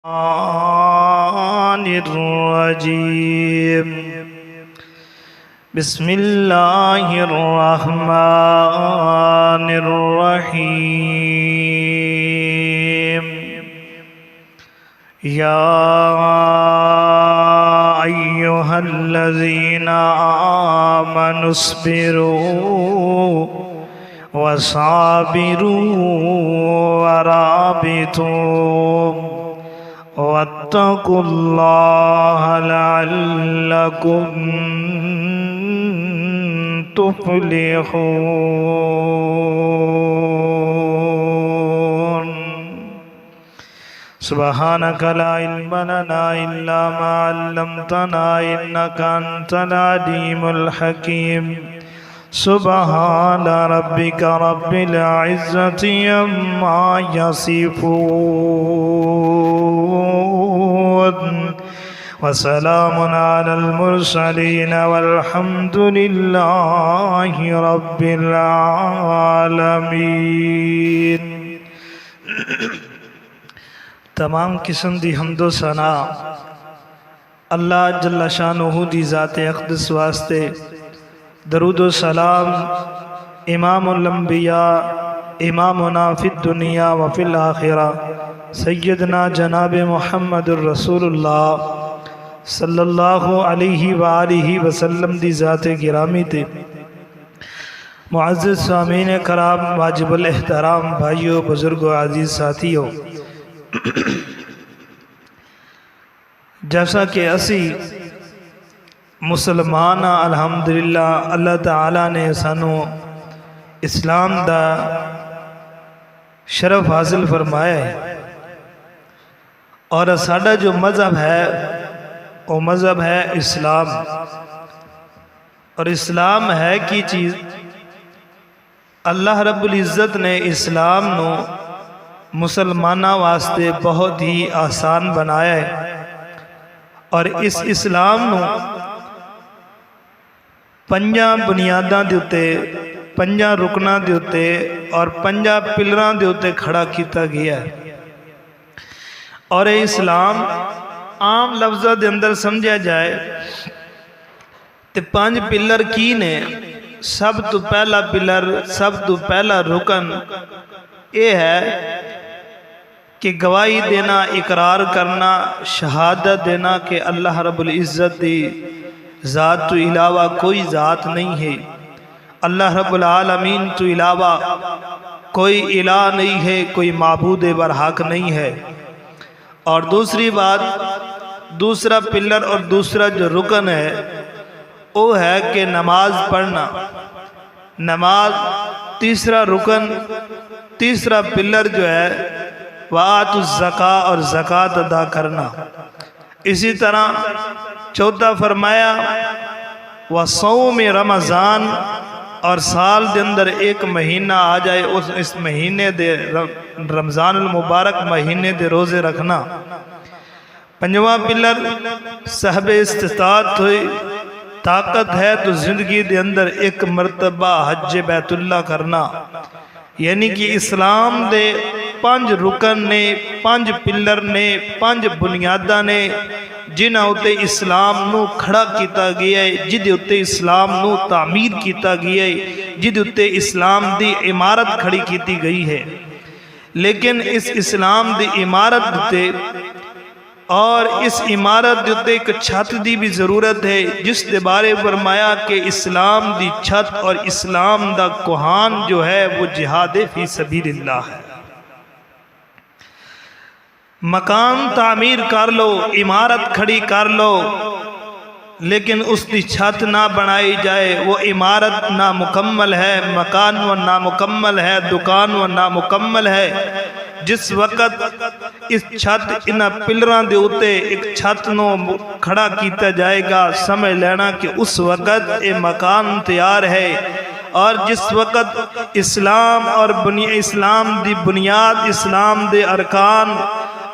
الشيطان الرجيم بسم الله الرحمن الرحيم يا أيها الذين آمنوا اصبروا وصابروا ورابطوا واتقوا الله لعلكم تفلحون سبحانك لا علم لنا إلا ما علمتنا إنك أنت العليم الحكيم سبحان ربك رب العزة عما يصفون وسلام على المرسلين والحمد لله رب العالمين۔ تمام قسم دی حمد و ثنا اللہ جل شانہ دی ذات اقدس واسطے، درود و سلام امام الانبیاء امامنا فی الدنیا و فی الآخرہ سیدنا جناب محمد الرسول اللہ صلی اللہ علیہ وآلہ وسلم دی ذات گرامی تے۔ معزز سامعین کرام، واجب الاحترام بھائیو، بزرگو، عزیز ساتھیو، جیسا کہ اسی مسلمان الحمدللہ اللہ تعالیٰ نے سانو اسلام دا شرف حاصل فرمایا ہے، اور ساڈا جو مذہب ہے وہ مذہب ہے اسلام۔ اور اسلام ہے کی چیز؟ اللہ رب العزت نے اسلام نو مسلمانہ واسطے بہت ہی آسان بنایا ہے، اور اس اسلام نو پنجاں بنیاداں دے اتے، پنجاں رکناں دے اتے اور پنجاں پلراں دے اتے کھڑا کیتا گیا ہے۔ اور یہ اسلام عام لفظہ دے اندر سمجھا جائے تے پانچ پلر کی نے؟ سب تو پہلا پلر، سب تو پہلا رکن یہ ہے کہ گواہی دینا، اقرار کرنا، شہادت دینا کہ اللہ رب العزت دی ذات تو علاوہ کوئی ذات نہیں ہے، اللہ رب العالمین تو علاوہ کوئی الہ نہیں ہے، کوئی معبود برحق نہیں ہے۔ اور دوسری بات، دوسرا پلر اور دوسرا جو رکن ہے وہ ہے کہ نماز پڑھنا۔ نماز تیسرا رکن، تیسرا پلر جو ہے وَآتُوا الزَّكَاةَ اور زکوٰۃ ادا کرنا۔ اسی طرح چوتھا فرمایا وَصَوْمِ رمضان، اور سال دے اندر ایک مہینہ آ جائے اس مہینے دے رمضان المبارک مہینے دے روزے رکھنا۔ پنجواں پلر صاحب استطاعت ہوئی، طاقت ہے تو زندگی دے اندر ایک مرتبہ حج بیت اللہ کرنا۔ یعنی کہ اسلام دے پانچ رکن نے، پانچ پلر نے، پانچ بنیاداں نے جنہاں اتے اسلام نو کھڑا کیتا گیا ہے، جدے اتے اسلام نو تعمیر کیتا گیا ہے، جدے اتے اسلام دی عمارت کھڑی کیتی گئی ہے۔ لیکن اس اسلام دی عمارت تے اور اس عمارت تے ایک چھت دی بھی ضرورت ہے، جس دے بارے فرمایا کہ اسلام دی چھت اور اسلام دا کوہان جو ہے وہ جہاد فی سبیل اللہ ہے۔ مکان تعمیر کر لو، عمارت کھڑی کر لو، لیکن اس کی چھت نہ بنائی جائے، وہ عمارت نامکمل ہے، مکان وہ نامکمل ہے، دکان وہ نامکمل ہے۔ جس وقت اس چھت انہاں پلراں دے اوتے ایک چھت نو کھڑا کیتا جائے گا، سمجھ لینا کہ اس وقت یہ مکان تیار ہے۔ اور جس وقت اسلام اور اسلام دی بنیاد، اسلام دے ارکان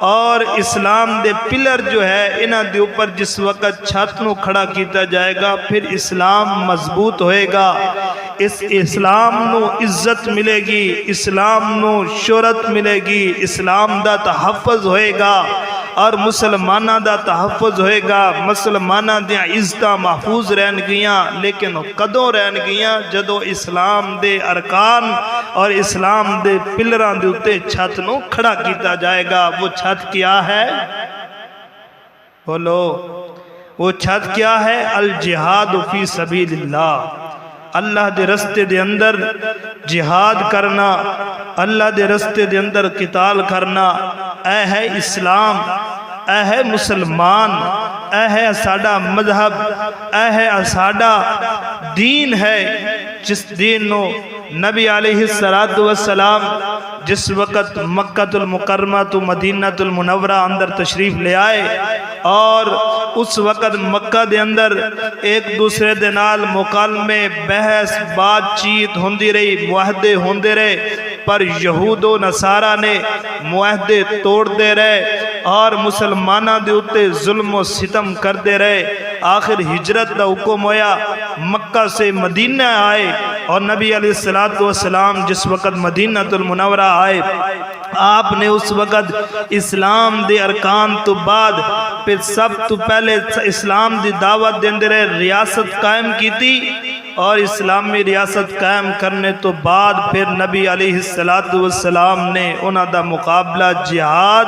اور اسلام دے پلر جو ہے انہاں دے اوپر جس وقت چھت نو کھڑا کیتا جائے گا، پھر اسلام مضبوط ہوئے گا، اس اسلام نو عزت ملے گی، اسلام نو شہرت ملے گی، اسلام دا تحفظ ہوئے گا۔ اور مسلمانوں دا تحفظ ہوئے گا، مسلمانوں دیا عزتاں محفوظ رہن گیاں، لیکن کدوں رہن گیاں جدو اسلام دے ارکان اور اسلام دے پلران دے اتے چھت نو کھڑا کیتا جائے گا۔ وہ چھت کیا ہے؟ بولو، وہ چھت کیا ہے؟ الجہاد فی سبیل اللہ، اللہ دے رستے دے اندر جہاد کرنا، اللہ دے رستے دے اندر قتال کرنا۔ اے ہے اسلام، اے ہے مسلمان، اے ہے ساڈا مذہب، اے ہے ساڈا دین ہے، جس دین نو نبی علیہ السلام جس وقت مکہ المکرمہ تو مدینہ المنورہ اندر تشریف لے آئے، اور اس وقت مکہ دے اندر ایک دوسرے دے نال مکالمے بحث بات چیت ہوندی رہی، معاہدے ہوندے رہے، پر یہود و نصارہ نے معاہدے توڑ دے رہے اور مسلمانہ دے اتے ظلم و ستم کر دے رہے۔ آخر ہجرت دا حکم ہویا، مکہ سے مدینہ آئے، اور نبی علیہ السلام جس وقت مدینہ المنورہ آئے، آپ نے اس وقت اسلام دے ارکان تو بعد پھر سب تو پہلے اسلام دی دعوت دیندے رہے، ریاست قائم کی تھی، اور اسلامی ریاست قائم کرنے تو بعد پھر نبی علیہ السلام نے انہاں دا مقابلہ جہاد،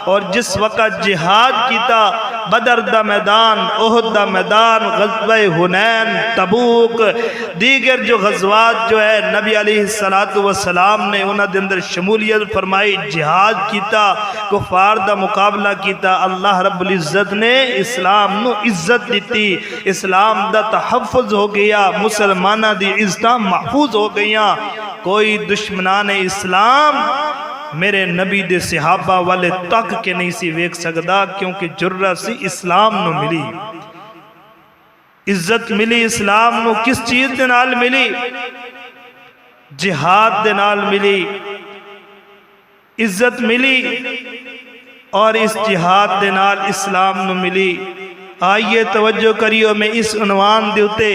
اور جس وقت جہاد کیتا، بدر دا میدان، احد دا میدان، غزوہ حنین، تبوک، دیگر جو غزوات جو ہے نبی علیہ السلام نے انہاں دے اندر شمولیت فرمائی، جہاد کیتا، کفار دا مقابلہ کیتا۔ اللہ رب العزت نے اسلام نو عزت دیتی، اسلام دا تحفظ ہو گیا، مسلمانہ دی عزتاں محفوظ ہو گئیاں۔ کوئی دشمنان اسلام میرے نبی دے صحابہ والے تک کے نہیں سی ویکھ سکدا، کیونکہ جرت سی اسلام نو ملی، عزت ملی اسلام نو۔ کس چیز دے نال ملی؟ جہاد دے نال ملی، عزت ملی، اور اس جہاد دے نال اسلام نو ملی۔ آئیے توجہ کریو، میں اس عنوان دے اتے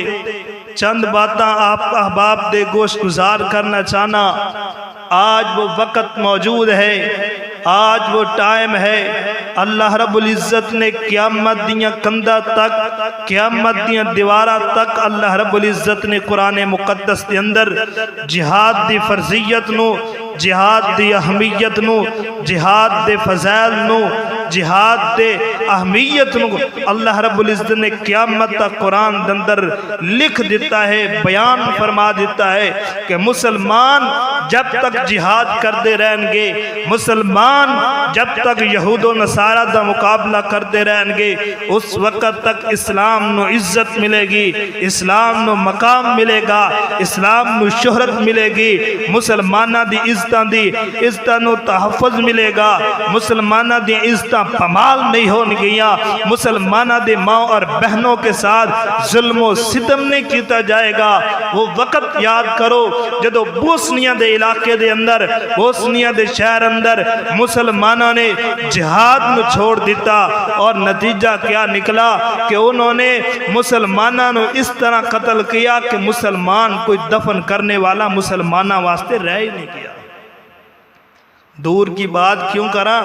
چند باتاں آپ احباب دے گوشت گزار کرنا چاہنا۔ آج وہ وقت موجود ہے، آج وہ ٹائم ہے، اللہ رب العزت نے قیامت دیاں کندہ تک، قیامت دیاں دیوارہ تک اللہ رب العزت نے قرآن مقدس دے اندر جہاد دی فرضیت نو، جہاد دی اہمیت نو، جہاد دے فضائل نو، جہاد دے اہمیت نو اللہ رب العزت نے قیامت تک قرآن دے اندر لکھ دیتا ہے، بیان فرما دیتا ہے کہ مسلمان جب تک جہاد کردے رہیں گے، مسلمان جب تک یہود و نصارہ دا مقابلہ کردے رہیں گے، اس وقت تک اسلام نو عزت ملے گی، اسلام نو مقام ملے گا، اسلام نو شہرت ملے گی، مسلمانہ دی عزتاں نو تحفظ ملے گا، مسلمانہ دی عزتاں پمال نہیں ہون گیاں، مسلمانہ دے ماں اور بہنوں کے ساتھ ظلم و ستم نہیں کیتا جائے گا۔ وہ وقت یاد کرو جدو بوسنیا دے علاقے دے اندر، بوسنیا دے شہر اندر مسلمانہ نے جہاد نو چھوڑ دیتا، اور نتیجہ کیا نکلا کہ انہوں نے مسلمانہ نو اس طرح قتل کیا کہ مسلمان کوئی دفن کرنے والا مسلمانہ واسطے رہ ہی نہیں کیا۔ دور کی بات کیوں کرا؟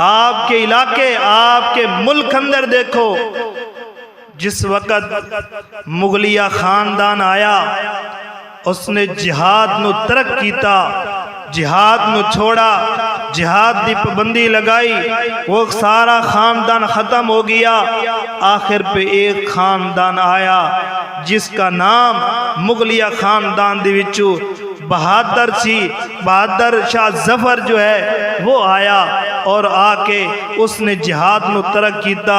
آپ کے علاقے، آپ کے ملک اندر دیکھو، جس وقت مغلیہ خاندان آیا، اس نے جہاد نو ترک کیتا، جہاد نو چھوڑا، جہاد دی پابندی لگائی، وہ سارا خاندان ختم ہو گیا۔ آخر پہ ایک خاندان آیا جس کا نام مغلیہ خاندان دی وچو بہادر سی، بہادر شاہ ظفر جو ہے وہ آیا، اور آ کے اس نے جہاد نو ترک کیتا۔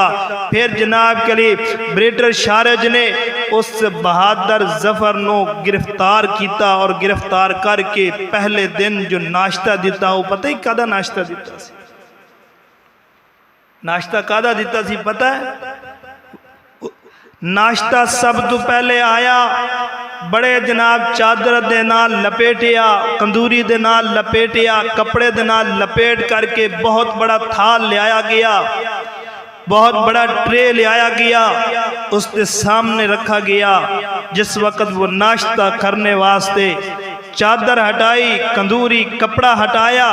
پھر جناب کے لیے برٹش شارج نے اس بہادر ظفر نو گرفتار کیتا، اور گرفتار کر کے پہلے دن جو ناشتہ دیتا، وہ پتہ ہی کدا ناشتہ دیتا سی؟ ناشتہ کدا دیتا سی پتہ ہے؟ ناشتہ سب تو پہلے آیا، بڑے جناب چادر دے نال لپیٹیا، کندوری دے نال لپیٹیا، کپڑے دے نال لپیٹ کر کے بہت بڑا تھال لے آیا گیا، بہت بڑا ٹرے لے آیا گیا، اس کے سامنے رکھا گیا۔ جس وقت وہ ناشتہ کرنے واسطے چادر ہٹائی، کندوری کپڑا ہٹایا،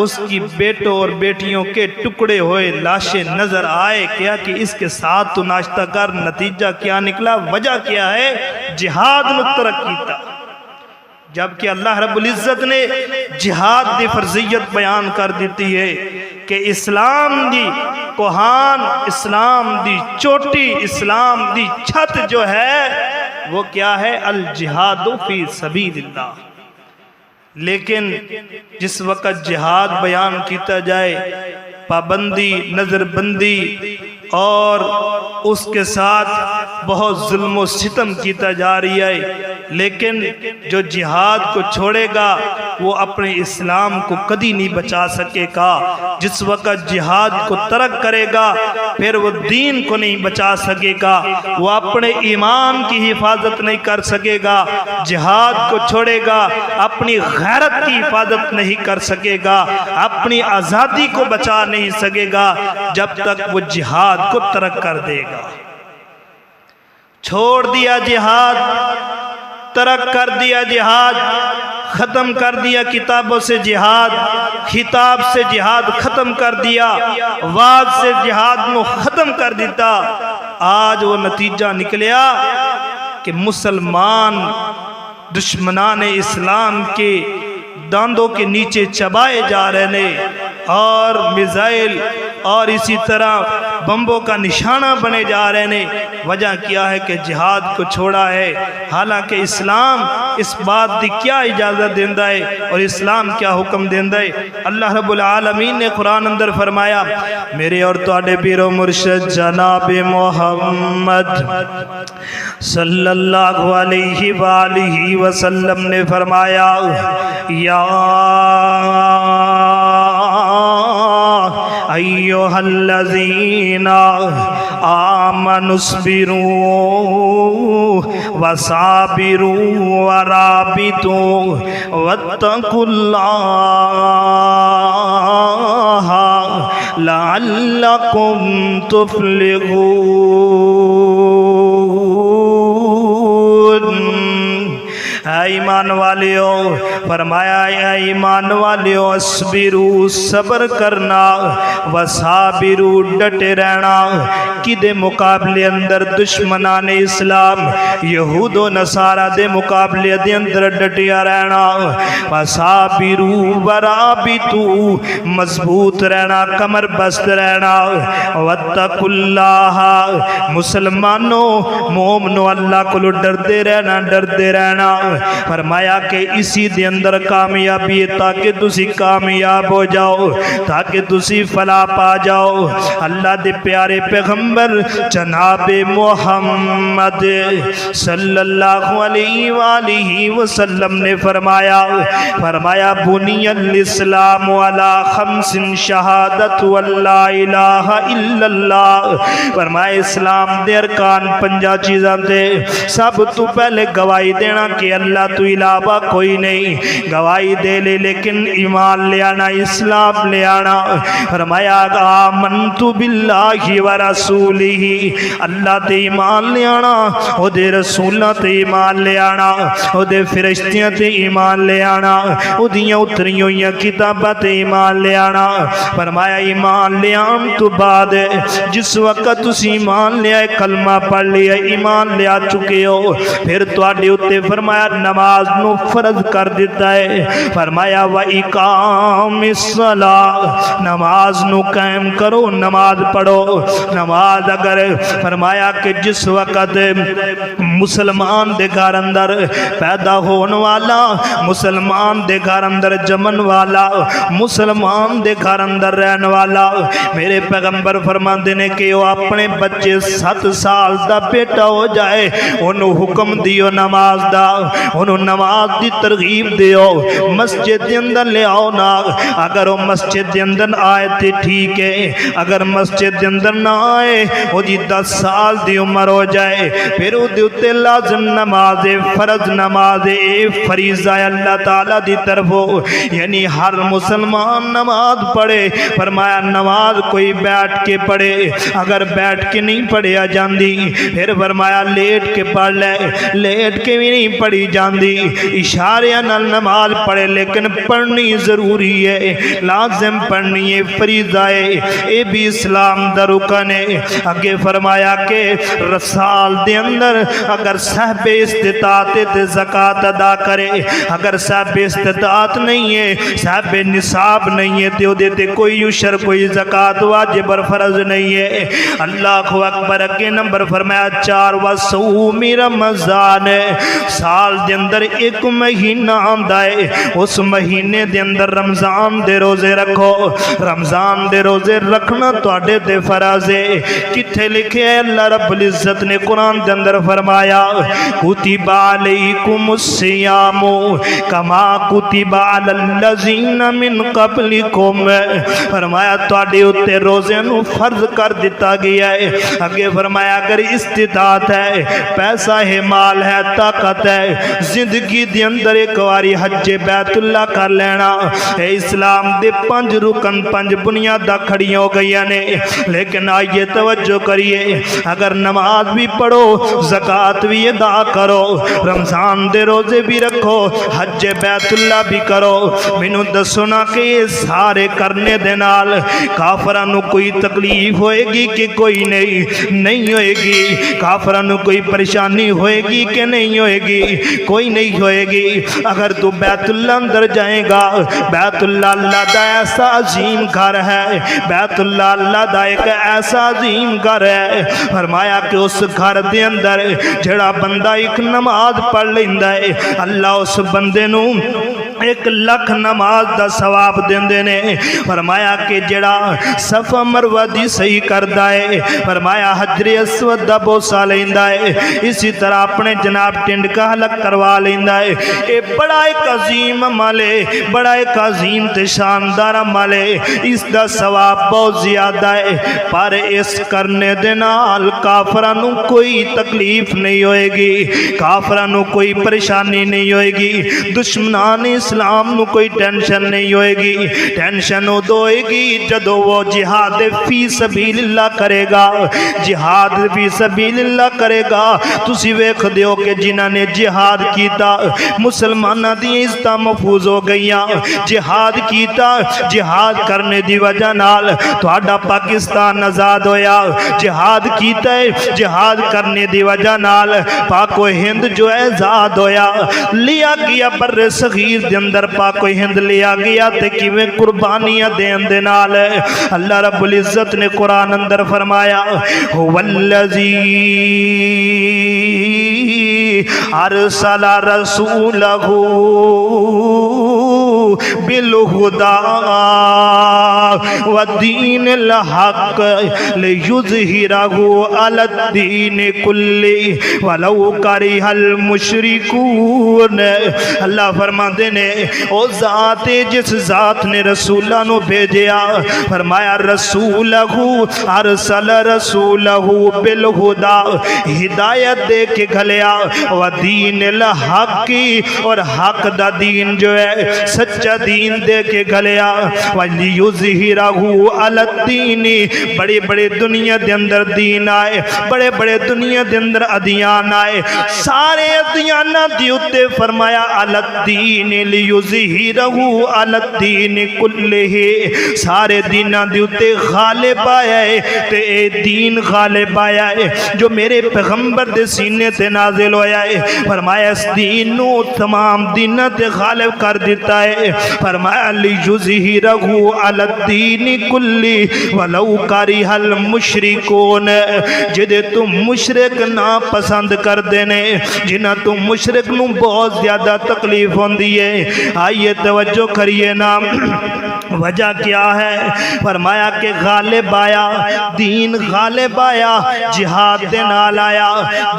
اس کی بیٹوں اور بیٹیوں کے ٹکڑے ہوئے لاشیں نظر آئے. کیا کہ اس کے ساتھ تو ناشتہ کر، نتیجہ کیا نکلا، وجہ کیا ہے؟ جہاد نو ترک کیتا. جبکہ اللہ رب العزت نے جہاد دی فرضیت بیان کر دیتی ہے کہ اسلام دی کوہان، اسلام دی چوٹی، اسلام دی چھت جو ہے وہ کیا ہے؟ الجہاد فی سبیل اللہ. لیکن جس وقت جہاد بیان کیتا جائے، پابندی، نظر بندی اور اس کے ساتھ بہت ظلم و ستم کیتا جا رہی ہے. لیکن جو جہاد کو چھوڑے گا وہ اپنے اسلام کو کدی نہیں بچا سکے گا. جس وقت جہاد کو ترک کرے گا پھر وہ دین کو نہیں بچا سکے گا، وہ اپنے ایمان کی حفاظت نہیں کر سکے گا. جہاد کو چھوڑے گا اپنی غیرت کی حفاظت نہیں کر سکے گا، اپنی آزادی کو بچا نہیں سکے گا جب تک وہ جہاد کو ترک کر دے گا. چھوڑ دیا جہاد، ترک کر دیا جہاد، ختم کر دیا کتابوں سے جہاد، خطاب سے جہاد ختم کر دیا، وعظ سے جہاد نو ختم کر دیتا. آج وہ نتیجہ نکلیا کہ مسلمان دشمنان اسلام کے داندوں کے نیچے چبائے جا رہے ہیں اور میزائل اور اسی طرح بمبوں کا نشانہ بنے جا رہے ہیں. وجہ کیا ہے؟ کہ جہاد کو چھوڑا ہے. حالانکہ اسلام اس بات دی کیا اجازت دیندہ ہے اور اسلام کیا حکم دیندہ ہے؟ اللہ رب العالمین نے قرآن اندر فرمایا، میرے اور تواڈے پیر و مرشد جناب محمد صلی اللہ علیہ وآلہ وسلم نے فرمایا، یا ایھا الذین آمنوا اصبروا وصابروا ورابطوا واتقوا اللہ لعلکم تفلحون. اے ایمان والیو، فرمایا اے ایمان والیو، اصبروا صبر کرنا، وصابروا ڈٹے رہنا. کدے مقابلے اندر؟ دشمنان اسلام یہود و نصارہ دے مقابلے دے اندر ڈٹیا رہنا. وصابروا ورابطوا مضبوط رہنا، کمر بست رہنا. واتقوا اللہ مسلمانوں مومنوں اللہ کو ڈردے رہنا، ڈردے رہنا. فرمایا کہ اسی دے اندر کامیابی ہے تاکہ تسی کامیاب ہو جاؤ، تاکہ تسی فلاح پا جاؤ. اللہ دے پیارے پیغمبر جناب محمد صلی اللہ علیہ وآلہ وسلم نے فرمایا بنی الاسلام علی خمس شہادت واللہ الہ الا اللہ. فرمایا اسلام دے ارکان 5 چیزاں دے. سب تو پہلے گواہی دینا کہ اللہ تو علاوہ کوئی نہیں، گواہی دے لے لیکن ایمان لے آنا، اسلام لے آنا. فرمایا آمنت باللہ ورسولہ، اللہ تے ایمان لے آنا، او دے رسولہ تے ایمان لے آنا، او دے فرشتیاں تے ایمان لے آنا، او دیاں اتری ہوئی کتاباں تے ایمان لے آنا. فرمایا ایمان لے آن تو بعد جس وقت تسی ایمان لے آئے، کلمہ پڑھ لیا، ایمان لے آ چکے ہو، پھر تواڈے اُتے فرمایا نماز نو فرض کر دیتا ہے. فرمایا وَإِقَامِ الصَّلَاةِ، نماز نو قائم کرو، نماز پڑھو. نماز اگر فرمایا کہ جس وقت مسلمان دے گھر اندر پیدا ہون والا، مسلمان دے گھر اندر جمن والا، مسلمان دے گھر اندر رہن والا، میرے پیغمبر فرماندے نے کہ وہ اپنے بچے 7 سال دا بیٹا ہو جائے انہوں حکم دیو نماز دا، انہوں نماز دی ترغیب دیو، مسجد دے اندر لے آؤ نا. اگر وہ مسجد دے اندر آئے تے ٹھیک ہے، اگر مسجد دے اندر نہ آئے وہ جی 10 سال دی عمر ہو جائے پھر وہ دیوتے لازم نماز فرض نماز فریضہ اللہ تعالیٰ دی طرف ہو، یعنی ہر مسلمان نماز پڑھے. فرمایا نماز کوئی بیٹھ کے پڑھے، اگر بیٹھ کے نہیں پڑھیا جاندی پھر فرمایا لیٹ کے پڑھ لے، لیٹ کے بھی نہیں پڑھی پڑھی جاندی اشاریاں نال نماز پڑھے لیکن پڑھنی ضروری ہے لازم پڑھنی ہے فریضہ ہے اے بھی اسلام دا رکن ہے آگے فرمایا کہ رسال دے اندر اگر صاحب استطاعت تے زکاة ادا کرے اگر صاحب استطاعت نہیں ہے صاحب نصاب نہیں ہے تو دیتے کوئی عشر کوئی زکاة واجب اور فرض نہیں ہے اللہ اکبر اگے نمبر فرمایا 4 وصوم رمضان سال دے اندر ایک مہینہ آندا ہے اس مہینے دے اندر رمضان دے روزے رکھو رمضان دے روزے رکھنا تواڈے تے فرض ہے کتھے لکھے ہے اللہ رب العزت نے قرآن دے اندر فرمایا کتب علیکم الصیام کما کتب علی الذین من قبلکم فرمایا تواڈے اوتے روزے نو فرض کر دیتا گیا ہے آگے فرمایا اگر استطاعت ہے پیسہ ہے مال ہے طاقت ہے زندگی دے اندر ایک واری حج بیت اللہ کر لینا اے اسلام دے 5 رکن 5 بنیاداں کھڑی ہو گئی نے لیکن آئیے توجہ کریے اگر نماز بھی پڑھو زکاة بھی ادا کرو رمضان دے روزے بھی رکھو حج بیت اللہ بھی کرو مینوں دسونا کہ یہ سارے کرنے دے نال کافراں نو کوئی تکلیف ہوئے گی کہ کوئی نہیں ہوئے گی کافراں نو کوئی پریشانی ہوئے گی کہ نہیں ہوئے گی کوئی نہیں ہوئے گی اگر تو بیت اللہ اندر جائے گا بیت اللہ اللہ دا ایسا عظیم گھر ہے بیت اللہ اللہ دا ایک ایسا عظیم گھر ہے فرمایا کہ اس گھر دے اندر جڑا بندہ ایک نماز پڑھ لیندا ہے اللہ اس بندے نو 1 لاکھ نماز دا ثواب دیندے نے فرمایا کہ جڑا صفا مروہ دی صحیح کردا ہے فرمایا حجر اسود دا بوسہ لیندا ہے اسی طرح اپنے جناب ٹنڈ کا حلق کروا لیندا ہے اے بڑا ایک عظیم عمل ہے بڑا ایک عظیم تے شاندار عمل ہے اس دا ثواب بہت زیادہ ہے پر اس کرنے دے نال کافراں نو کوئی تکلیف نہیں ہوئے گی کافراں نو کوئی پریشانی نہیں ہوئے گی دشمنان اسلام نو کوئی ٹینشن نہیں ہوئے گی ٹینشن ادو ہوئے گی جدو وہ جہاد فی سبیل اللہ کرے گا جہاد فی سبیل اللہ کرے گا تسی ویکھ دیو کہ جنہاں نے جہاد کیتا مسلمانہ دی عزت محفوظ ہو گئیاں جہاد کیتا جہاد کرنے دی وجہ نال تہاڈا پاکستان آزاد ہویا جہاد کیتا ہے جہاد کرنے دی وجہ نال پاک و ہند جو ہے آزاد ہویا لیا گیا بر صغیر دے اندر پاک و ہند لیا گیا تے کیویں قربانیاں دین دے نال اللہ رب العزت نے قرآن اندر فرمایا هو الذی ارسل رسولہ بالہدی ودین الحق لیظہرہ علی الدین کلہ ولو کرہ المشرکون اللہ فرماتے نے او ذات جس ذات نے رسولہ نو بھیجیا فرمایا رسولہ ارسل رسولہ بالہدی ہدایت دے کے گھلیا ودین الحق اور حق دا دین جو ہے سچا دین دے کے گھلیا وَلِيُظْهِرَهُ عَلَى الدِّينِ بڑے بڑے دنیا دے اندر دین آئے بڑے بڑے دنیا دے اندر ادیان آئے سارے ادیانہ دیوتے فرمایا عَلَى الدِّينِ لِيُظْهِرَهُ عَلَى الدِّينِ كُلِّهِ سارے دینہ دیوتے غالب آیا ہے تے اے دین غالب آیا ہے جو میرے پیغمبر دے سینے تے نازل ہویا ہے فرمایا اس دین نو تمام دینہ تے غالب کر دیتا ہے فرمایا لیظہرہ علی الدین کلی ولو کرہ المشرکون جدے تم مشرک نہ پسند کر دینے جنہ تم مشرک نو بہت زیادہ تکلیف ہوندی ہے آئیے توجہ کریے نا وجہ کیا ہے فرمایا کہ غالب آیا دین غالب آیا جہاد دے نال آیا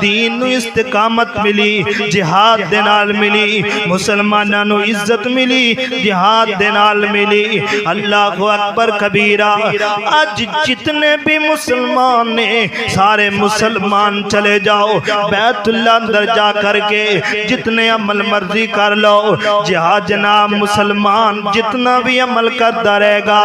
دین نو استقامت ملی جہاد دے نال ملی مسلمانہ نو عزت ملی جہاد دے نال ملی۔ اللہ اکبر کبیرہ۔ آج جتنے بھی مسلمان نے سارے مسلمان چلے جاؤ بیت اللہ اندر جا کر کے جتنے عمل مرضی کر لو، جہاد جناب مسلمان جتنا بھی عمل کرتا رہے گا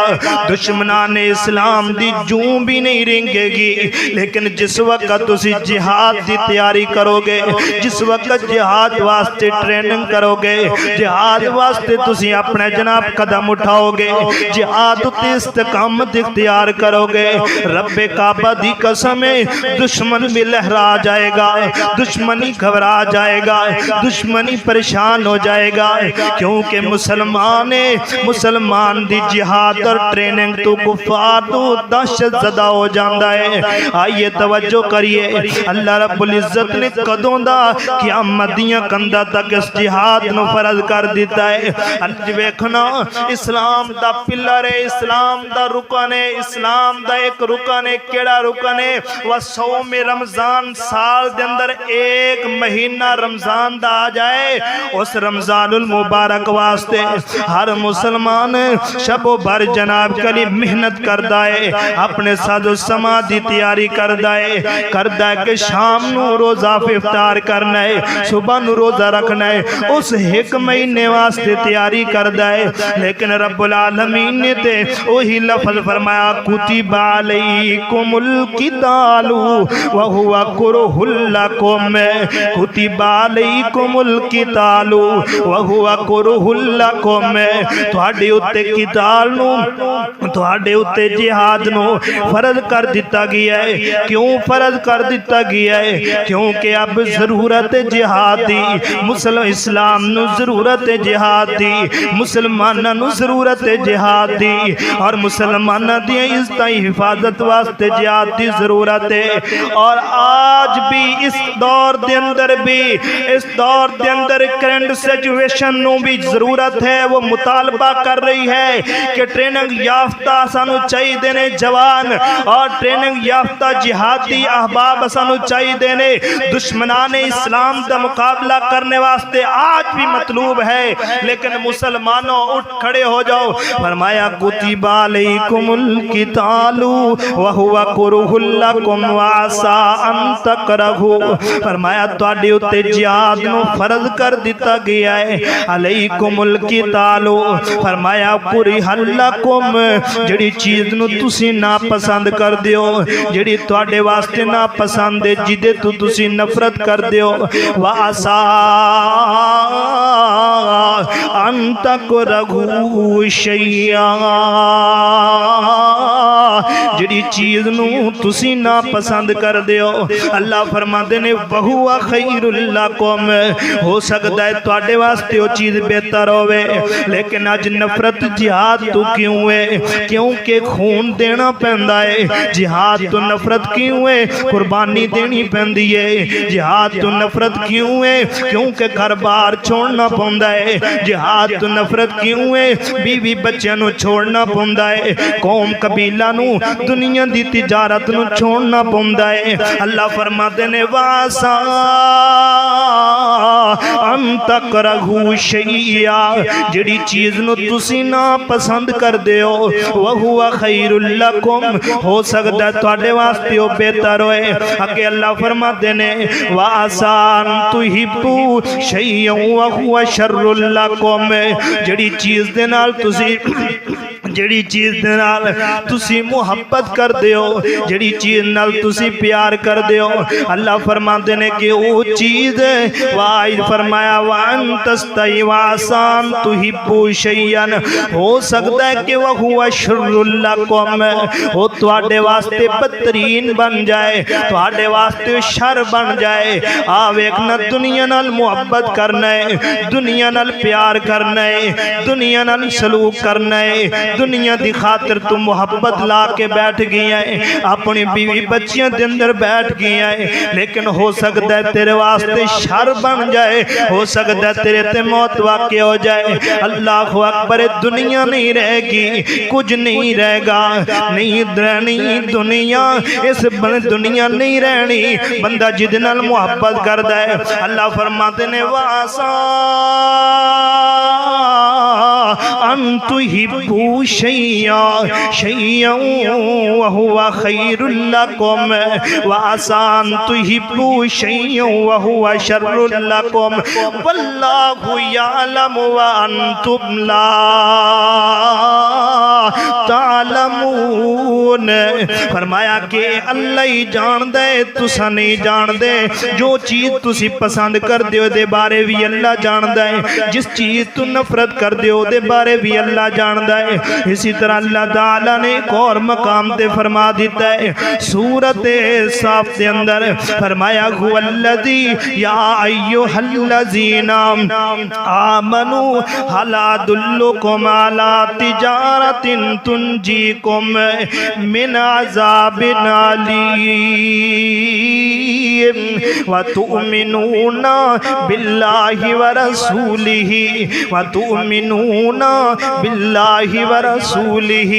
دشمنان اسلام دی جوں بھی نہیں رنگے گی۔ لیکن جس وقت تسی جہاد دی تیاری کرو گے، جس وقت جہاد واسطے ٹریننگ کرو گے، جہاد واسطے تسی اپنے جناب قدم اٹھاؤ گے، جہاد تے استقامت اختیار کرو گے، رب کعبہ دی قسم ہے دشمن بھی لہرا جائے گا، دشمنی گھبرا جائے گا، دشمنی پریشان ہو جائے گا، کیونکہ مسلمان دی جہاد اور ٹریننگ تو کفار تو دہشت زدہ ہو جاندہ ہے۔ آئیے توجہ کریے، اللہ رب العزت نے قدوں دا قیامت دیاں کندہ تک اس جہاد نو فرض کر دیتا ہے۔ اللہ ویکھنا اسلام دا پلر ہے، اسلام دا رکن ہے، اسلام دا ایک رکن ہے۔ کیڑا رکن ہے؟ وصوم رمضان، سال دے اندر ایک مہینہ رمضان دا آ جائے، اس رمضان المبارک واسطے ہر مسلمان شب و بھر جناب کلی محنت کردہ ہے، اپنے ساز و سماعت دی تیاری کردہ ہے کہ شام نو روزہ پہ افطار کرنا ہے، صبح نو روزہ رکھنا ہے، اس ایک مہینے واسطے تیاری کردہ ہے۔ لیکن رب العالمین نے تے وہی لفظ فرمایا کتب علیکم القتال وہو کرہ لکم، کتب علیکم القتال وہو کرہ لکم، تھوڑے اتے قتال نو، تھوڑے اتے جہاد نو فرض کر دیتا گیا ہے۔ کیوں فرض کر دیتا گیا ہے؟ کیونکہ اب ضرورت جہاد دی، اسلام نو ضرورت جہاد دی، مسلمانہ نو ضرورت جہاد دی، اور مسلمانہ دی عزتِ حفاظت واسطے جہاد دی ضرورت ہے۔ اور آج بھی اس دور دے اندر کرنٹ سچویشن نو بھی ضرورت ہے، وہ مطالبہ کر رہی ہے کہ ٹریننگ یافتہ سانو چاہی دینے جوان اور ٹریننگ یافتہ جہادی احباب سانو چاہی دینے دشمنان اسلام دا مقابلہ کرنے واسطے آج بھی مطلوب ہے۔ لیکن مسلمانوں اٹھ کھڑے ہو جاؤ۔ فرمایا کتب علیکم القتال وہو کرہ لکم وعسى ان تکرہوا، فرمایا تواڈے اتے جہاد نو فرض کر دیتا گیا ہے۔ علیکم القتال، فرمایا کرہ لکم، جڑی چیز نو تسی ناپسند کر دیو، جڑی تواڈے واسطے ناپسند ہے، جدے تو تسی نفرت کر دیو، وعسى ان تکرہوا شیئا، جڑی چیز نو تسی نا پسند کر دیو، اللہ فرماتے نے وَهُوَ خَيْرٌ لَكُمْ، ہو سکتا ہے تواڈے واسطے وہ چیز بہتر ہوئے، لیکن آج نفرت جہاد تو کیوں ہے؟ کیونکہ خون دینا پہندا ہے۔ جہاد تو نفرت کیوں ہے؟ قربانی دینی پہندی ہے۔ جہاد تو نفرت کیوں ہے؟ کیونکہ گھر بار چھوڑنا پہندا ہے۔ جہاد تو نفرت کیوں ہے؟ بیوی بچیاں نو چھوڑنا پہندا ہے، قوم قبیلہ نو، دنیا دی تجارت نو چھوڑنا پہندا ہے۔ اللہ فرماتے نے وَعَسَىٰ أَن تَكْرَهُوا شَيْئًا، جڑی چیز نو تسی نا پسند کر دیو، وَهُوَ خَيْرٌ لَكُمْ، ہو سکتا ہے تواڈے واسطے وہ بہتر ہوئے۔ اگے اللہ فرماتے نے وَعَسَىٰ أَن تُحِبُّوا شَيْئًا وَهُوَ شَرٌّ لَكُمْ، جڑی چیز دے نال تسی جڑی چیز نال تسی محبت کر دیو، جڑی چیز نال تسی پیار کر دیو، اللہ فرماتے نے کہ وہ چیز واحد فرمایا وَأَن تَسْتَئِوا وَعَسَىٰ أَن تُحِبُّوا شَيْئًا، ہو سکتا ہے کہ وَهُوَ شَرٌّ لَكُمْ، وہ تواڈے واسطے بدترین بن جائے، تواڈے واسطے شر بن جائے۔ ویکھنا دنیا نال محبت کرنا ہے، دنیا نال پیار کرنا ہے، دنیا نال سلوک کرنا ہے، دنیا دی خاطر تو محبت لا کے بیٹھ گیا ہے، اپنی بیوی بچیاں دے اندر بیٹھ گیا ہے، لیکن ہو سکتا ہے تیرے واسطے شر بن جائے، ہو سکتا ہے تیرے تے موت واقع ہو جائے۔ اللہ اکبر، دنیا نہیں رہے گی، کچھ نہیں رہے گا، نہیں رہنی دنیا، اس دنیا نہیں رہنی بندہ جد نال محبت کردا ہے۔ اللہ فرماتے نے وَعَسَىٰ ان تحبوا شيئا وهو خير لكم وعسى ان تحبوا شيئا وهو شر لكم والله يعلم وانتم لا تعلمون. فرمایا کہ اللہ ہی جان دے تسا نہیں جان دے. جو چیز تسی پسند کر دیو دے بارے بھی اللہ جان دے, جس چیز تو نفرت کر دیو دے بارے بھی اللہ جان دے. اسی طرح اللہ تعالیٰ نے ایک اور مقام تے فرما دیتا ہے سورۃ صاف دے اندر فرمایا هو الذی یا ایھا الذین آمنوا هل ادلکم علی تجارۃ تنجیکم من عذاب علیم وتؤمنون باللہ ورسولہ وتؤمنون باللہ ورسولہ.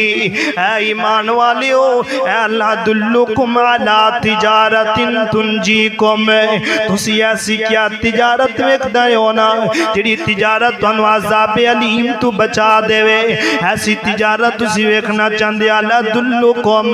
اے ایمان والیو اے اللہ دلکم علی تجارت تنجیکم, تسی ایسی کیا تجارت ویکھدے ہو نا جڑی تجارت تانوں عذاب علیم تو بچا دے. ایسی تجارت تسی ویکھنا چاہندے اللہ دلکم,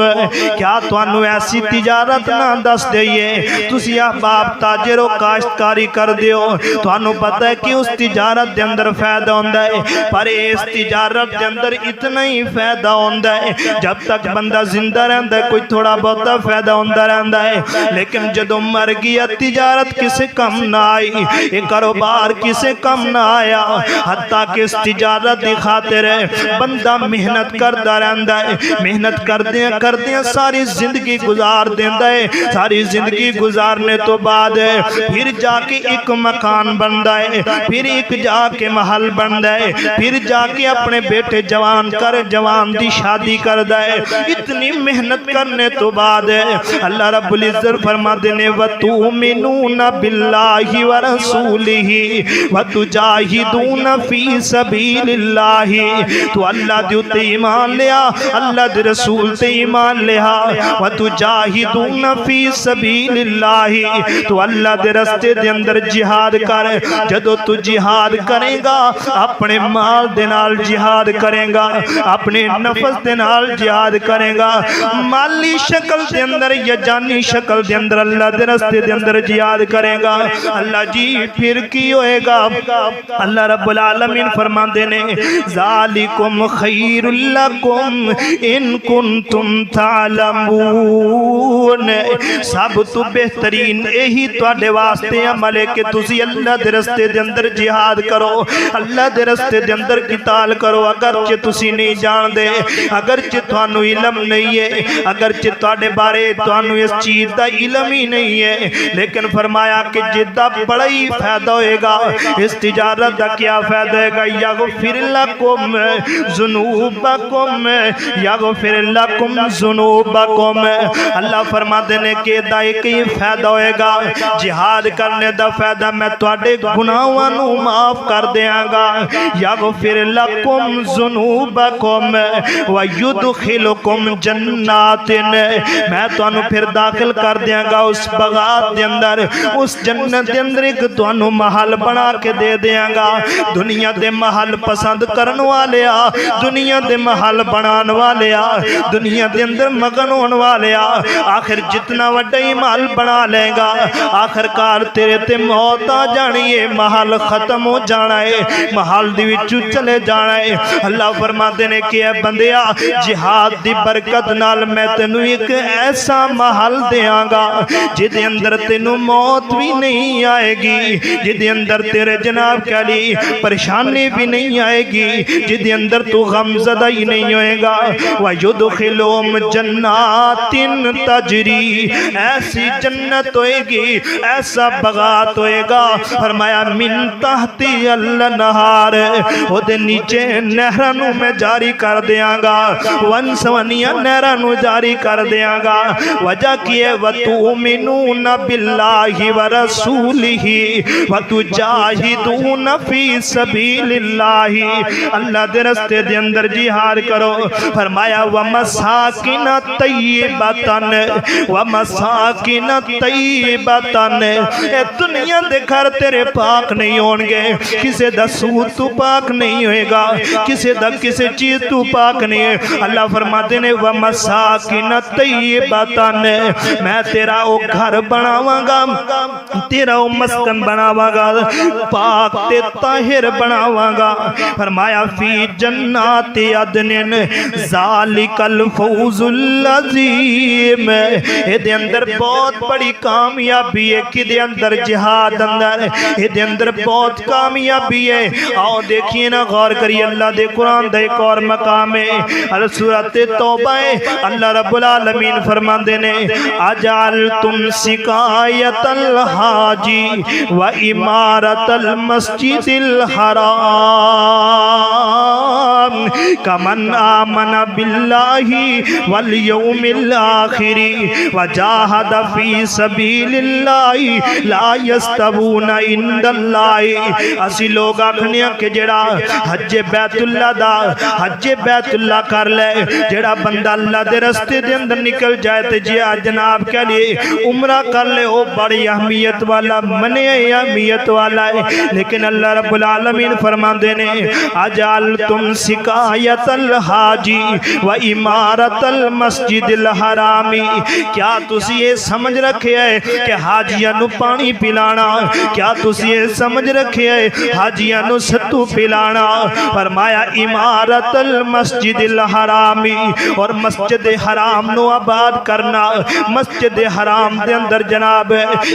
کیا تانوں ایسی تجارت نہ دس دئیے. تسی احباب تاجر و کاشتکاری کر دیو, تانوں پتہ ہے کہ اس تجارت دے اندر فائدہ ہوندا ہے, پر اس تجارت دے اندر اتنا ہی فائدہ ہوندا ہے جب تک بندہ زندہ رہندا ہے کوئی تھوڑا بہتا فائدہ ہوندا رہندا ہے. لیکن جدوں مر گیا تجارت کسے کم نہ آئی, یہ کاروبار کسے کم نہ آیا. حتیٰ کہ اس تجارت دی خاطر بندہ محنت کردا رہندا ہے, محنت کردیاں ساری زندگی گزار دیندا ہے. ساری زندگی گزارنے تو بعد پھر جا کے ایک مکان بندا ہے, پھر ایک جا کے محل بندا ہے, پھر جا کے اپنے بیٹے جوان دی شادی کردا ہے. اتنی محنت کرنے تو بعد اللہ رب العزت فرماتے ہیں وَتُؤْمِنُونَ بِاللَّهِ وَرَسُولِهِ وَتُجَاهِدُونَ فِي سَبِيلِ اللَّهِ. تو اللہ دے اُتے ایمان لیا, اللہ دے رسول تے ایمان لیا. وَتُجَاهِدُونَ فِي سَبِيلِ اللَّهِ, تو اللہ دے رستے دے اندر جہاد کر. جدو تو جہاد کرے گا اپنے مال دے نال جہاد کرے گا, اپنے نفس دے نال جہاد کرے گا, مالی شکل دے اندر یا جانی شکل دے اندر اللہ دے رستے دے اندر جہاد کرے گا. اللہ جی پھر کی ہوئے گا؟ اللہ رب العالمین فرماتے ہیں ذالکم خیر لکم ان کنتم تعلمون. سب تو بہترین یہی تواڈے واسطے عمل ہے کہ تسی اللہ دے رستے دے اندر جہاد کرو, اللہ دے رستے دے اندر قتال کرو. اگرچہ تسی نہیں جان دے, اگرچہ تھانوں علم نہیں ہے, اگرچہ تواڈے بارے تھانوں اس چیز دا علم ہی نہیں ہے, لیکن فرمایا کہ جدا بڑا ہی فائدہ ہوئے گا. اس تجارت دا کیا فائدہ ہے گا؟ یغفر لکم ذنوبکم, یغفر لکم ذنوبکم. اللہ فرماتے ہیں کہ دا ایک ہی فائدہ ہوئے گا, جہاد کرنے دا فائدہ میں تواڈے گناہاں نوں معاف کر دیاں گا. یغفر لکم ذنوبکم ویدخلکم جنات, میں تانوں پھر داخل کر دیاں گا اس باغات دے اندر, اس جنت دے اندر ایک تانوں محل بنا کے دے دیاں گا. دنیا دے محل پسند کرن والیا, دنیا دے محل بنان والیا, دنیا دے اندر مگن ہون والیا, آخر جتنا وڈا ہی محل بنا لے گا آخر کار تیرے تے موت آ جانی ہے, محل ختم ہو جانا ہے, محل دی وچوں چلے جانا ہے. اللہ فرماتے ہیں کہ اے بندیا جہاد دی برکت نال میں تینوں ایک ایسا محل دیاں گا جدے اندر تینوں موت بھی نہیں آئے گی, جدے اندر تیرے جناب کے لیے پریشانی بھی نہیں آئے گی, جدے اندر تو غم زدہ ہی نہیں ہوئے گا. وَيُدْخِلُهُمْ جَنَّاتٍ تَجْرِي, ایسی جنت ہوئے گی, ایسا بغات ہوئے گا. فرمایا من تحتی النہار, وہ دے نیچے نہرانوں میں جاری کر دیاں گا, ونسونیاں نہرانوں جاری کر دیاں گا. وجہ کیے وَتُؤْمِنُونَ بِاللَّهِ وَرَسُولِهِ وَتُجَاهِدُونَ فِي سَبِيلِ اللَّهِ, اللہ دے رستے دے اندر جہاد کرو. فرمایا وَمَسَاكِنَ طَيِّبَةً وَمَسَاكِنَ طَيِّبَةً, اے دنیا دے گھر تیرے پاک نہیں ہون گے, کسے دا سود تو پاک نہیں ہوئے گا، کسے دا کسے چیز تو پاک نہیں ہے۔ اللہ فرماتے نے وَمَسَاكِنَ طَيِّبَةً، میں تیرا او گھر بناواں گا، تیرا او مسکن بناواں گا، پاک تے طاہر بناواں گا۔ فرمایا فی جنات عدن ذالک الفوز العظیم، اے دے اندر بہت بڑی کامیابی ہے، کہ دے اندر جہاد اندر، اے دے اندر بہت کامیابی ہے۔ آؤ دیکھئے نا، غور کریے، اللہ دے قرآن دے ایک اور مقام ہے، سورۃ توبہ ہے، اللہ رب العالمین فرماندے نے اجعلتم سقایۃ الحاجی و امارۃ المسجد الحرام کمن آمن باللہ والیوم الآخر وجاہد فی سبیل اللہ لا یستوون عند اللہ۔ اسی لوگ آکھنے کہ جڑا حج بیت اللہ دا حج بیت اللہ کر لے، جڑا بندہ اللہ دے رستے دے اندر نکل جائے تے جہاد جناب کے لیے عمرہ کر لے، وہ بڑی اہمیت والا منع اہمیت والا ہے۔ لیکن اللہ رب العالمین فرماندے نے اجعلتم سقایۃ الحاجی و امارۃ المسجد الحرامی، کیا تسی یہ سمجھ رکھے ہے کہ حاجیاں نو پانی پلانا، کیا تسی یہ سمجھ رکھے ہے حاجیاں نو ستو پلانا؟ فرمایا امارۃ المسجد الحرامی، اور مسجد حرام نو آباد کرنا، مسجد حرام دے اندر جناب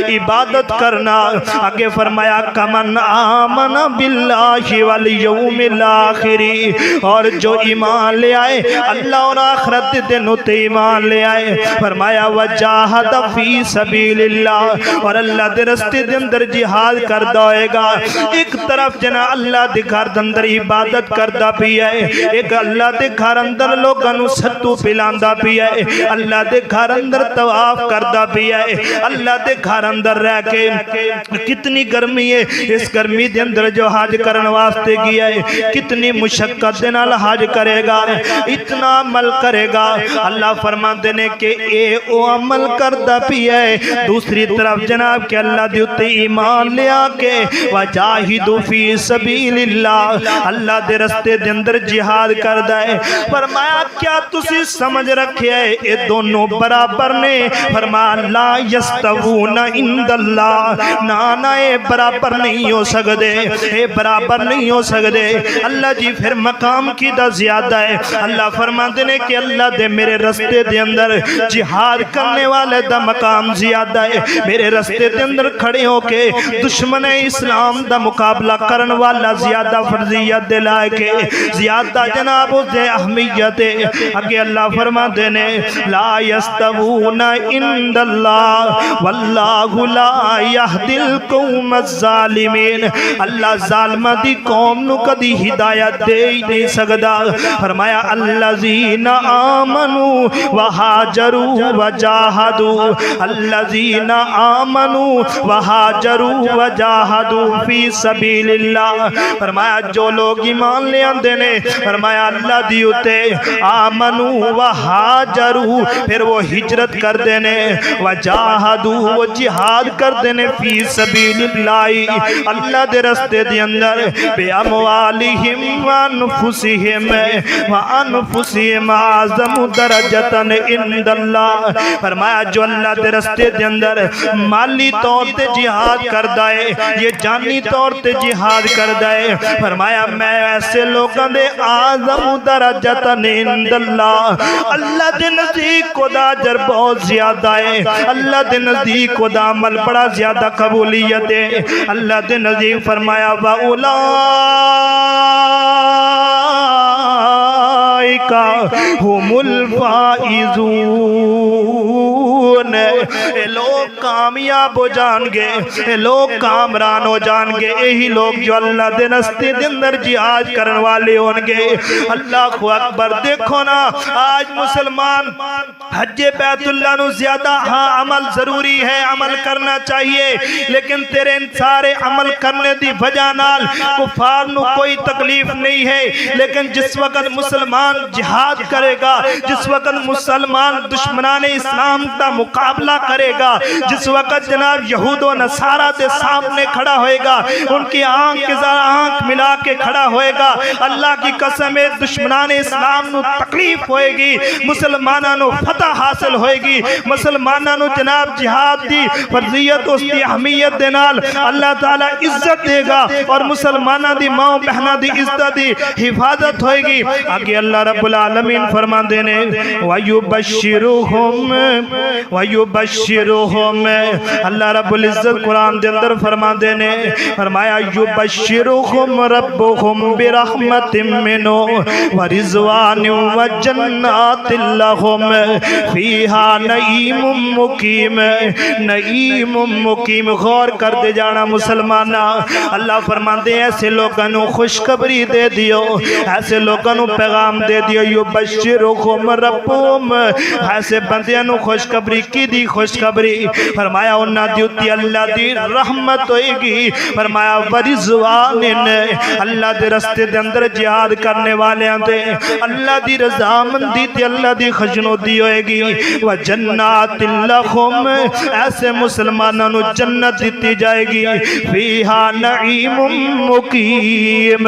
عبادت کرنا۔ آگے فرمایا کمن آمن باللہ والیوم الآخر، اور جو ایمان لے آئے اللہ اور آخرت دن تے ایمان لے آئے۔ فرمایا وجاہد فی سبیل اللہ، اور اللہ دے رستے دے اندر جہاد کردہ ہوئے گا۔ ایک طرف جنا اللہ دے گھر دے اندر عبادت کردہ بھی ہے، ایک اللہ دے گھر اندر لوگانو ستو پلاندہ بھی ہے، اللہ دے گھر اندر طواف کردہ بھی ہے، اللہ دے گھر اندر رہ کے کتنی گرمی ہے، اس گرمی دے اندر جو حج کرن واسطے گیا ہے کتنی مشقت دے نال حج کرے گا، اتنا عمل کرے گا۔ اللہ فرماتے نے کہ اے او عمل کردہ بھی ہے، دوسری طرف جناب کہ اللہ دیتے ایمان لے آکے وجاہدوا فی سبیل اللہ، اللہ دے رستے دے اندر جہاد کردہ ہے۔ فرمایا کیا تسی سمجھ رکھے ہے اے دونوں برابر نے؟ فرمایا لا یستوون عند اللہ، نانا اے برابر نہیں ہو سکتے، اے برابر نہیں ہو سکتے۔ اللہ جی پھر مقام کی دا زیادہ ہے۔ اللہ فرماتے نے کہ اللہ دے میرے رستے دے اندر جہاد کرنے والے دا مقام زیادہ ہے، میرے رستے دے اندر کھڑے ہو کے دشمن اسلام دا مقابلہ کرن والا زیادہ فرضیت دلائے کے زیادہ جناب دے اہمیت ہے۔ اگے اللہ فرماتے نے لا یستوون عند اللہ واللہ لا یہدی القوم الظالمین، اللہ ظالمہ دی قوم نو کدی ہدایت دے ہی نہیں سکدا۔ فرمایا الذین آمنوا وہاجروا وجاہدوا، الذین آمنوا وہاجروا وجاہدوا فی سبیل اللہ۔ فرمایا جو لوگ ایمان لے آندے نے، فرمایا اللہ دیوتے آمنوا وہاجروا، پھر وہ ہجرت کر دینے، وجاہدوا وہ جہاد کر دینے فی سبیل اللہ، اللہ دے رستے دے اندر، بے اموالہم وانفسہم وانفسہم اعظم درجتاً عند اللہ۔ فرمایا جو اللہ دے رستے دے اندر مالی طور تے جہاد کردہ ہے، یہ جانی طور تے جہاد کردہ ہے، فرمایا میں ایسے لوگاں دے اعظم درجتاً عند اللہ، اللہ دے نزدیک کو دا اجر بہت زیادہ ہے، اللہ دے نزدیک کو دا عمل بڑا زیادہ قبولیت ہے۔ اللہ دے نزدیک فرمایا وَأُولَئِكَ هُمُ الْفَائِزُونَ، اے لوگ کامیاب ہو جان گے، اے لوگ کامران ہو جان گے، یہی لوگ جو اللہ دے رستے دے اندر جہاد کرن والے ہون گے۔ اللہ اکبر، دیکھو نا آج مسلمان حج بیت اللہ نو زیادہ ہاں عمل ضروری ہے، عمل کرنا چاہیے، لیکن تیرے سارے عمل کرنے دی وجہ نال کفار نو کوئی تکلیف نہیں ہے، لیکن جس وقت مسلمان جہاد کرے گا، جس وقت مسلمان دشمنان اسلام کا مقابلہ کرے گا، جس وقت جناب یہود و نصارہ دے سامنے کھڑا ہوئے گا، ان کی آنکھ کے ذرا آنکھ ملا کے کھڑا ہوئے گا، اللہ کی قسم ہے دشمنان اسلام نو تکلیف ہوئے گی، مسلمانوں نو فتح حاصل ہوئے گی، مسلمانوں نو جناب جہاد دی فرضیت اس دی اہمیت دے نال اللہ تعالیٰ عزت دے گا، اور مسلمانہ دی ماں بہنہ دی عزت دی حفاظت ہوئے گی۔ آگے اللہ رب العالمین فرما دینے وَيُبَشِّرُهُمْ اللہ رب العزت قرآن دے اندر فرما دینے فرمایا يُبَشِّرُهُمْ رَبُّهُمْ بِرَحْمَةٍ مِّنْهُ وَرِضْوَانٍ وَجَنَّاتٍ لَهُمْ فِيهَا نَعِيمٌ مُقِيمٌ نعیم مقیم۔ غور کر دے جانا مسلمانہ، اللہ فرماتے ہیں ایسے لوگوں نو خوشخبری دے دیو، ایسے لوگوں نو پیغام دے دیو، یبشرکم ربہم، ایسے بندیاں نو خوشخبری کی دی خوشخبری، فرمایا انہاں دیوتی اللہ دی رحمت ہوئے گی، فرمایا ورضوان، اللہ دے رستے دے اندر جہاد کرنے والے دے اللہ دی رضامندی تے اللہ دی خوشنودی ہوئے گی، وجنات لہم، ایسے مسلمانوں نو جنت دیتی جائے گی، فیہا نعیم مقیم،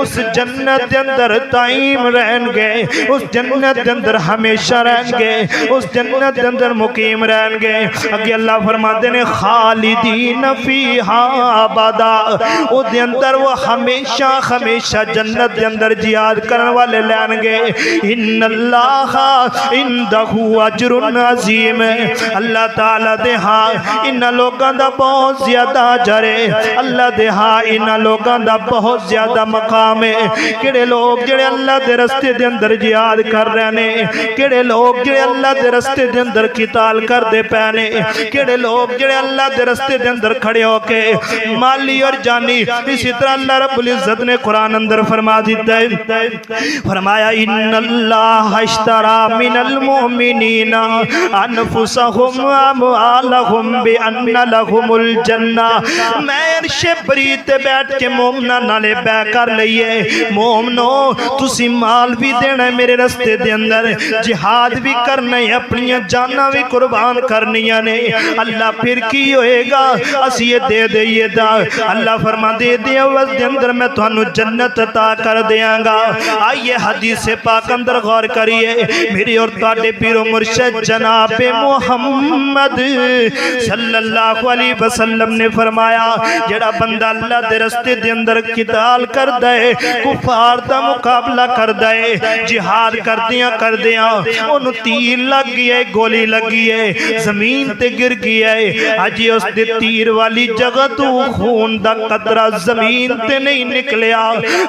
اس جنت دے اندر دائم رہن گے، اس جنت دے اندر ہمیشہ رہن گے، اس جنت دے اندر مقیم رہن گے۔ اگے اللہ فرماتے ہیں خالدین فیہا ابدا، او دے اندر وہ ہمیشہ ہمیشہ جنت دے اندر جہاد کرن والے لین گے۔ ان اللہ عندہ اجر عظیم، اللہ تعالیٰ دے ہاں ان لوگاں دا بہت زیادہ اجر ہے، اللہ دے ہاں ان لوگاں دا بہت زیادہ مقام ہے۔ کیڑے لوگ جڑے اللہ دے رستے دے اندر جہاد کر رہے نے، کیڑے لوگ جڑے اللہ دے رستے دے اندر قتال کر دے پینے، کیڑے لوگ جڑے اللہ دے رستے دے اندر کھڑے ہو کے مالی اور جانی، اسی طرح اللہ رب العزت نے قرآن اندر فرما دیتا ہے، فرمایا ان اللہ اشترى من المؤمنین انفسهم واموالهم بان لهم الجنہ، میں عرش بری تے بیٹھ کے مومنہ نالے بے کر لئیے، مومنو تسی مال بھی دینا ہے میرے رستے دے اندر، جہاد بھی کرنا ہے، اپنی جانہ بھی قربان کرنیاں نے، اللہ پھر کی ہوئے گا، اسی یہ دے دئیے دا، اللہ فرما دے دے عوض دے اندر میں تو انہوں جنت عطا کر دیاں گا۔ آئیے حدیث پاک اندر غور کریے، میری اور تاڑے پیر و مرشد جناب محمد صلی اللہ علیہ وسلم نے فرمایا جڑا بندہ اللہ دے رستے دے اندر قتال کر دے، کفار دا مقابلہ کر دے، جہاد کر دیاں انہوں تیر لگ گیا ہے، گولی لگ گیا ہے، زمین تے گر گیا ہے، آجی اس دے تیر والی جگہ تو خون دا قطرہ زمین تے نہیں نکلیا،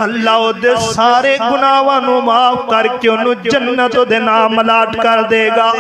اللہ دے سارے گناہوں معاف کر کے انہوں جنت دے نام ملاٹ کر دے گا۔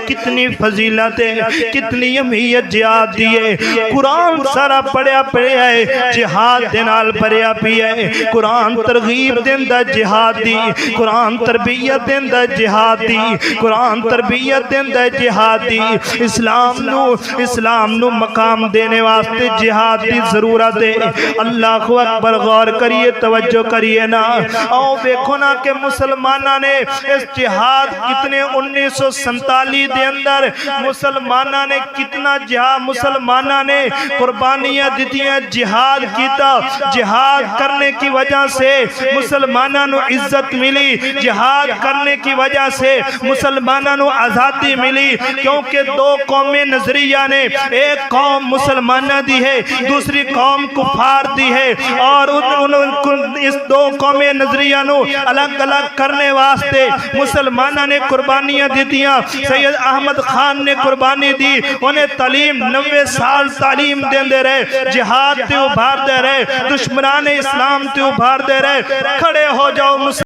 کتنی فضیلت ہے، کتنی اہمیت جہاد دیئے، قرآن سارا پڑھیا ہے، جہاد دے نال پڑھیا بھی ہے، قرآن ترغیب دیندہ جہاد دی، قرآن تربیت دیندہ جہاد دی، قرآن تربیت دیندہ جہاد دی، اسلام نو مقام دینے واسطے جہاد دی ضرورت ہے۔ اللہ اکبر، غور کریے، توجہ کریے نا، آؤ دیکھو نا کہ مسلمانہ نے اس جہاد کتنے 1947 دے اندر مسلمانہ نے کتنا جہاد، مسلمانہ نے قربانیاں دیتیاں، جہاد کیتا، جہاد کرنے کی وجہ سے مسلمانہ نو عزت ملی، جہاد کرنے کی وجہ سے مسلمانہ نو آزادی ملی، کیونکہ دو قومیں نظریہ نے، ایک قوم مسلمانہ دی ہے، دوسری قوم کفار دی ہے، اور اس دو قومیں نظریہ نو الگ الگ کرنے واسطے مسلمانہ نے قربانیاں دیتیاں۔ سید احمد خان نے قربانی دی، انہیں تعلیم 90 سال تعلیم دیندے رہے، جہاد تے ابھار دے رہے، دشمنان اسلام تے ابھار دے رہے۔ کھڑے ہو جاؤ مسلمان۔